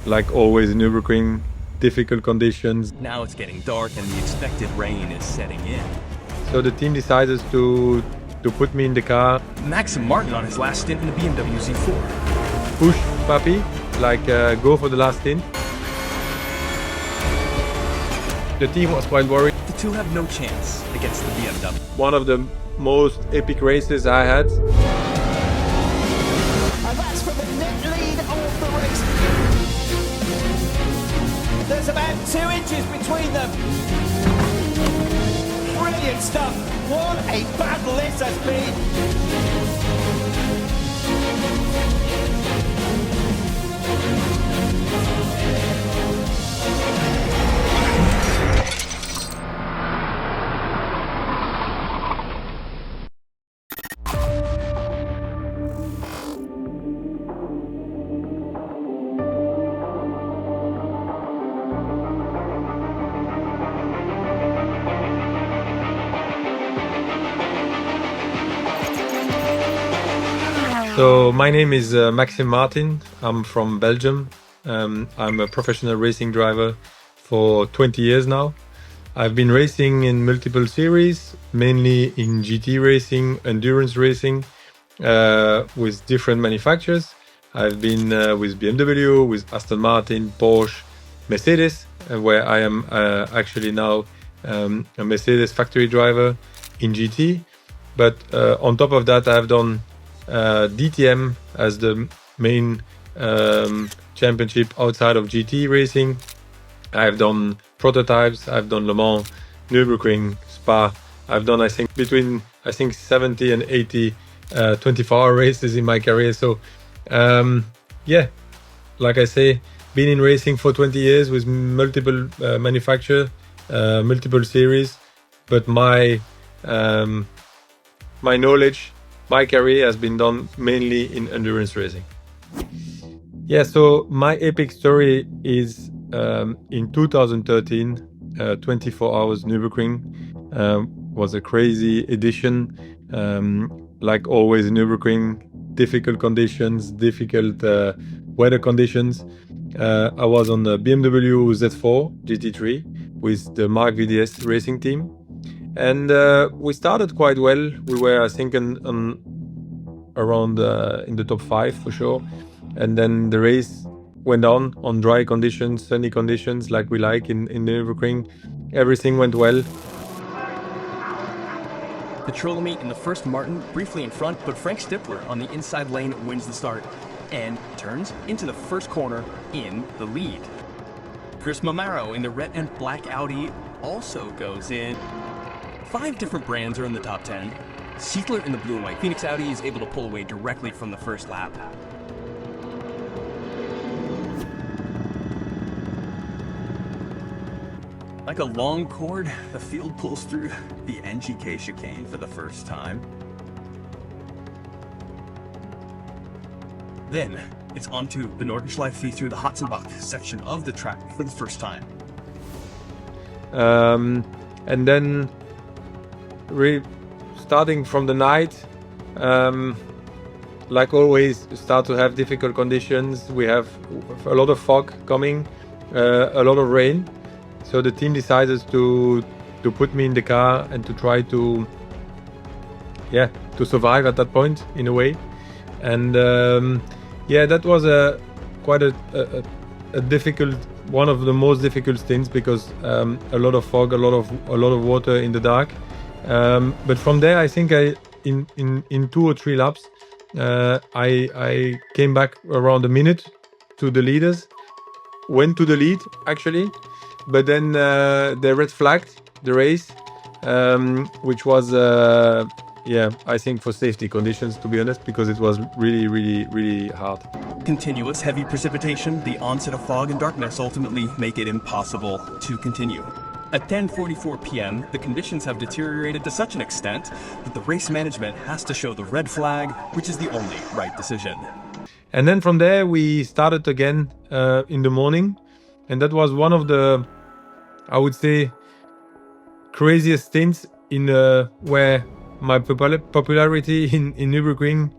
like always in Nürburgring, difficult conditions. Now it's getting dark and the expected rain is setting in. So the team decided to put me in the car. Maxime Martin on his last stint in the BMW Z4. Push, puppy, like go for the last stint. The team was quite worried. The two have no chance against the BMW. One of the most epic races I had. And that's from the net lead of the race. There's about 2 inches between them. Brilliant stuff. What a battle this has been. So my name is Maxime Martin. I'm from Belgium. I'm a professional racing driver for 20 years now. I've been racing in multiple series, mainly in GT racing, endurance racing, with different manufacturers. I've been with BMW, with Aston Martin, Porsche, Mercedes, where I am actually now a Mercedes factory driver in GT. But on top of that, I've done DTM as the main championship outside of GT racing. I've done prototypes, I've done Le Mans, Nürburgring, Spa. I've done, I think, between 70 and 80 24-hour races in my career. So yeah, like I say, been in racing for 20 years with multiple manufacturers, multiple series. But my knowledge, my career has been done mainly in endurance racing. Yeah, so my epic story is in 2013, 24 hours Nürburgring was a crazy edition. Like always in Nürburgring, difficult conditions, difficult weather conditions. I was on the BMW Z4 GT3 with the Mark VDS racing team. And we started quite well. We were, I think, around in the top 5 for sure. And then the race went on dry conditions, sunny conditions, like we like in Nürburgring. Everything went well. The Trollomy in the first Martin, briefly in front, but Frank Stippler on the inside lane wins the start and turns into the first corner in the lead. Chris Mamaro in the red and black Audi also goes in. 5 different brands are in the top 10. Siedler in the blue and white Phoenix Audi is able to pull away directly from the first lap. Like a long cord, the field pulls through the NGK chicane for the first time. Then it's onto the Nordschleife through the Hotzenbach section of the track for the first time. And then starting from the night, like always, start to have difficult conditions. We have a lot of fog coming, a lot of rain. So the team decided to put me in the car and to try to survive at that point in a way. And that was quite a difficult, one of the most difficult stints, because a lot of fog, a lot of water in the dark. But from there, I think in 2 or 3 laps, I came back around a minute to the leaders, went to the lead actually, but then they red flagged the race, which was I think for safety conditions, to be honest, because it was really hard. Continuous heavy precipitation, the onset of fog and darkness ultimately make it impossible to continue. At 10:44 p.m., the conditions have deteriorated to such an extent that the race management has to show the red flag, which is the only right decision. And then from there, we started again in the morning. And that was one of the, I would say, craziest stints in where my popularity in Nürburgring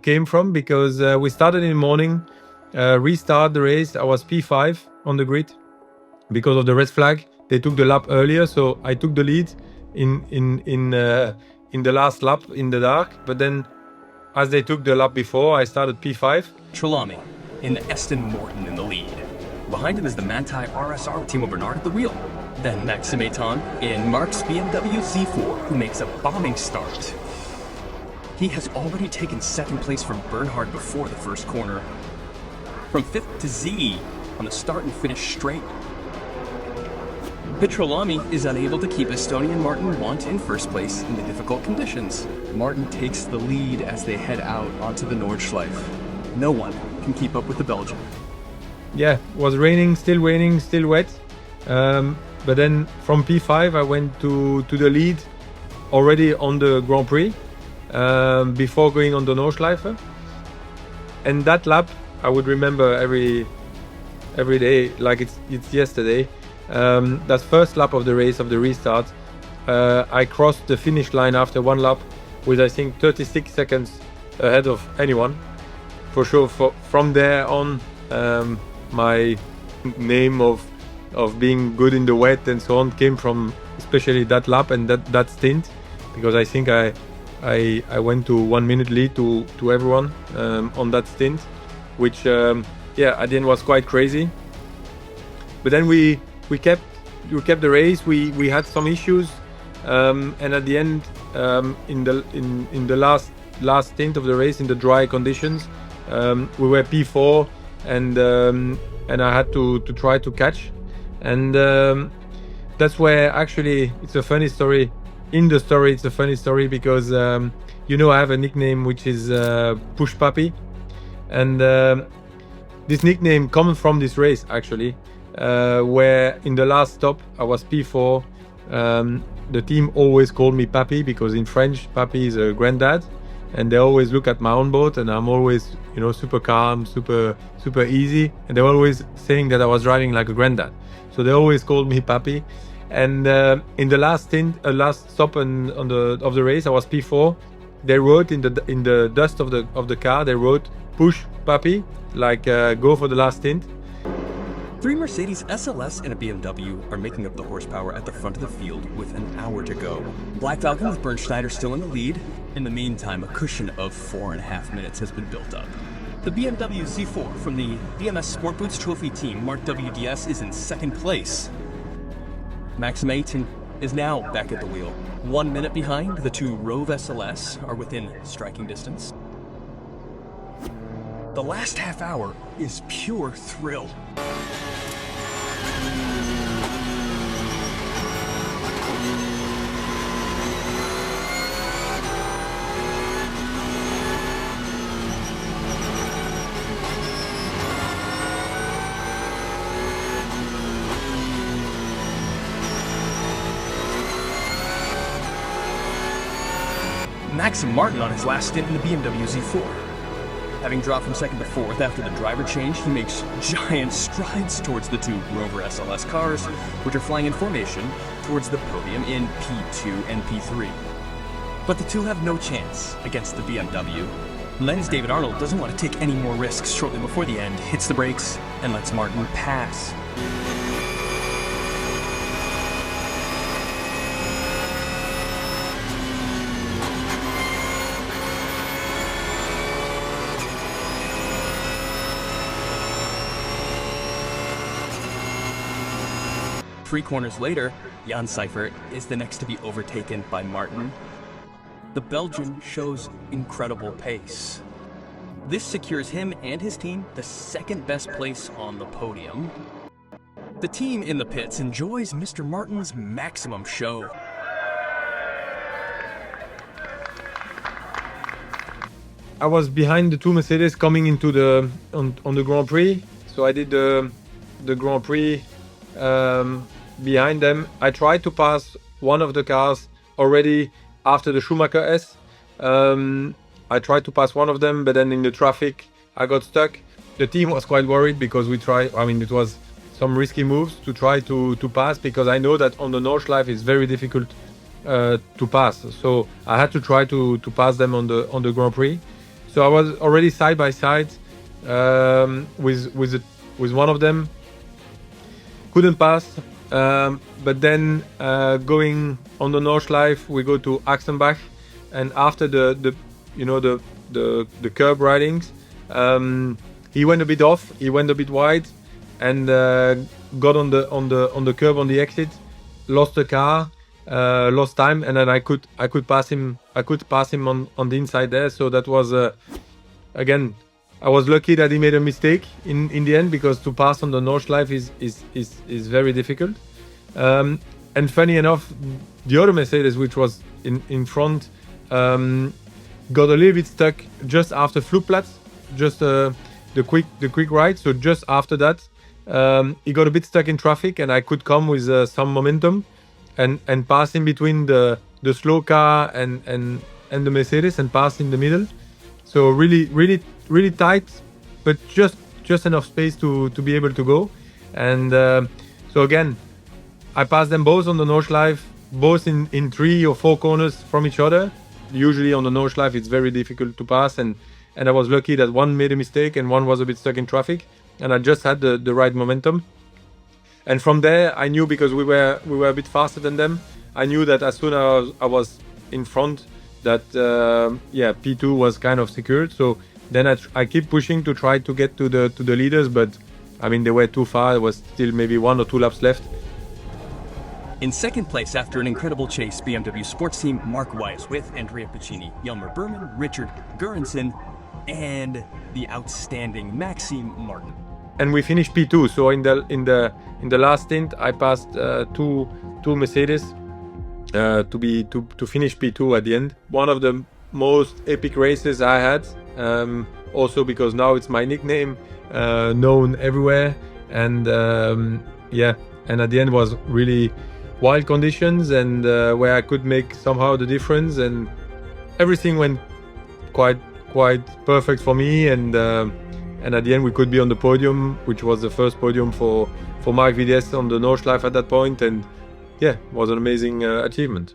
came from, because we started in the morning restart the race. I was P5 on the grid because of the red flag. They took the lap earlier, so I took the lead in the last lap in the dark. But then, as they took the lap before, I started P5. Trelawney in the Aston Martin in the lead. Behind him is the Manti RSR with Timo Bernard at the wheel. Then Maxime Martin in Marc's BMW Z4, who makes a bombing start. He has already taken second place from Bernhard before the first corner. From fifth to Z on the start and finish straight. Trelawney is unable to keep Estonian Martin Want in first place in the difficult conditions. Martin takes the lead as they head out onto the Nordschleife. No one can keep up with the Belgian. Yeah, it was raining, still wet. But then from P5 I went to the lead already on the Grand Prix before going on the Nordschleife. And that lap I would remember every day like it's yesterday. That first lap of the race, of the restart, I crossed the finish line after one lap with I think 36 seconds ahead of anyone. For sure, from there on, my name of being good in the wet and so on came from especially that lap and that stint, because I think I went to 1 minute lead to everyone on that stint, which at the end was quite crazy. But then we kept the race. We had some issues, and at the end, in the last stint of the race in the dry conditions, we were P4, and I had to try to catch, and that's where actually it's a funny story. In the story, it's a funny story because I have a nickname which is Push Papi, and this nickname comes from this race actually. Where in the last stop I was P4. The team always called me Papi because in French Papi is a granddad, and they always look at my own boat and I'm always super calm, super easy, and they're always saying that I was driving like a granddad, so they always called me Papi. And in the last stop of the race I was P4. They wrote in the dust of the car, they wrote Push Papi, like go for the last stint. Three Mercedes SLS and a BMW are making up the horsepower at the front of the field with an hour to go. Black Falcon with Bernd Schneider still in the lead. In the meantime, a cushion of 4.5 minutes has been built up. The BMW Z4 from the BMS Sport Boots Trophy team, Mark WDS, is in second place. Maxime Martin is now back at the wheel. 1 minute behind, the two Rove SLS are within striking distance. The last half hour is pure thrill. Maxime Martin on his last stint in the BMW Z4. Having dropped from second to fourth after the driver change, he makes giant strides towards the two Rover SLS cars, which are flying in formation towards the podium in P2 and P3. But the two have no chance against the BMW. Lens David Arnold doesn't want to take any more risks shortly before the end, hits the brakes, and lets Martin pass. Three corners later, Jan Seifert is the next to be overtaken by Martin. The Belgian shows incredible pace. This secures him and his team the second best place on the podium. The team in the pits enjoys Mr. Martin's maximum show. I was behind the two Mercedes coming into on the Grand Prix, so I did the Grand Prix behind them. I tried to pass one of the cars already after the Schumacher S. I tried to pass one of them, but then in the traffic I got stuck. The team was quite worried because it was some risky moves to try to pass, because I know that on the Nordschleife it's very difficult to pass. So I had to try to pass them on the Grand Prix. So I was already side by side with one of them. Couldn't pass, but then going on the Nordschleife, we go to Axenbach, and after the curb ridings, he went a bit off. He went a bit wide, and got on the curb on the exit, lost the car, lost time, and then I could pass him. I could pass him on the inside there. So that was again. I was lucky that he made a mistake in the end, because to pass on the Nordschleife is very difficult. And funny enough, the other Mercedes, which was in front, got a little bit stuck just after Flugplatz, just the quick ride. So just after that, he got a bit stuck in traffic, and I could come with some momentum and pass in between the slow car and the Mercedes, and pass in the middle. So really tight, but just enough space to be able to go. And so again, I passed them both on the Nordschleife, both in 3 or 4 corners from each other. Usually on the Nordschleife it's very difficult to pass, and I was lucky that one made a mistake and one was a bit stuck in traffic, and I just had the right momentum. And from there I knew, because we were a bit faster than them, I knew that as soon as I was in front, that P2 was kind of secured. So then I keep pushing to try to get to the leaders, but I mean, they were too far. There was still maybe 1 or 2 laps left. In second place, after an incredible chase, BMW sports team Mark Weiss with Andrea Piccini, Jelmer Berman, Richard Göransson, and the outstanding Maxime Martin. And we finished P2. So in the last stint, I passed two Mercedes to finish P2 at the end. One of the most epic races I had. Also because now it's my nickname, known everywhere, and and at the end was really wild conditions, and where I could make somehow the difference, and everything went quite perfect for me, and at the end we could be on the podium, which was the first podium for Marc VDS on the Nordschleife at that point, and yeah, it was an amazing achievement.